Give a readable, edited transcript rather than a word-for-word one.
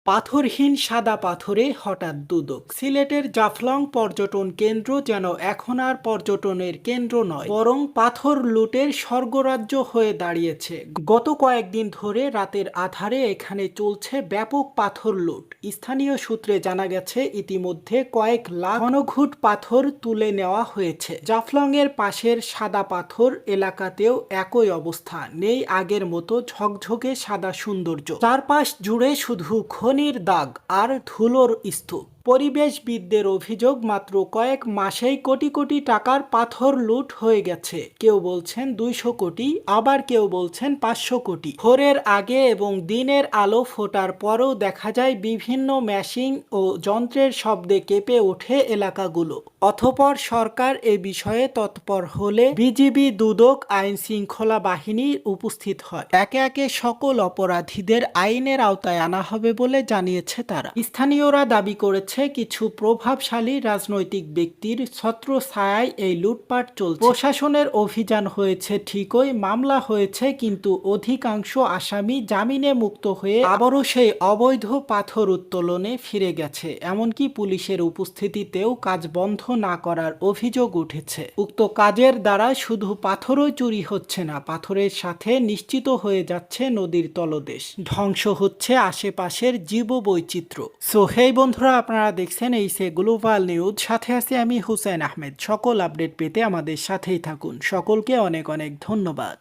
পাথরহীন সাদা পাথরে হঠাৎ দুদক। সিলেটের জাফলং পর্যটন কেন্দ্র যেন এখন আর পর্যটনের কেন্দ্র নয়, বরং পাথর লুটের স্বর্গরাজ্য হয়ে দাঁড়িয়েছে। গত কয়েকদিন ধরে রাতের আধারে এখানে চলছে ব্যাপক পাথর লুট। স্থানীয় সূত্রে জানা গেছে ইতিমধ্যে কয়েক লাখ ঘনঘুট পাথর তুলে নেওয়া হয়েছে। জাফলং এর পাশের সাদা পাথর এলাকাতেও একই অবস্থা, নেই আগের মতো ঝকঝকে সাদা সৌন্দর্য। চারপাশ জুড়ে শুধু খনির দাগ আর ধুলোর স্তূপ। পরিবেশবিদদের অভিযোগ, মাত্র কয়েক মাসেই কোটি কোটি টাকার পাথর লুট হয়ে গেছে। কেউ বলছেন 200 কোটি, আবার কেউ বলছেন 500 কোটি। ভোরের আগে এবং দিনের আলো ফোটার পরও দেখা যায় বিভিন্ন মেশিন ও যন্ত্রের শব্দে কেঁপে ওঠে এলাকাগুলো। অতঃপর সরকার এ বিষয়ে তৎপর হলে বিজিবি, দুদক, আইন শৃঙ্খলা বাহিনী উপস্থিত হয়। একে একে সকল অপরাধীদের আইনের আওতায় আনা হবে বলে জানিয়েছে তারা। স্থানীয়রা দাবি করেছে কিছু প্রভাবশালী রাজনৈতিক ব্যক্তির ছত্রছায়ায় এই লুটপাট চলছে। প্রশাসনের অভিযান হয়েছে ঠিকই, মামলা হয়েছে, কিন্তু অধিকাংশ আসামি জামিনে মুক্ত হয়ে আবারও সেই অবৈধ পাথর উত্তোলনে ফিরে গেছে। এমনকি পুলিশের উপস্থিতিতেও কাজ বন্ধ না করার অভিযোগ উঠেছে। উক্ত কাজের দ্বারা শুধু পাথরই চুরি হচ্ছে না, পাথরের সাথে নিশ্চিত হয়ে যাচ্ছে নদীর তলদেশ, ধ্বংস হচ্ছে আশেপাশের জীববৈচিত্র্য। সো হেই বন্ধুরা, আপনারা দেখছেন এইসে গ্লোবাল নিউজ, সাথে আছি আমি হুসেন আহমেদ। সকল আপডেট পেতে আমাদের সাথেই থাকুন। সকলকে অনেক অনেক ধন্যবাদ।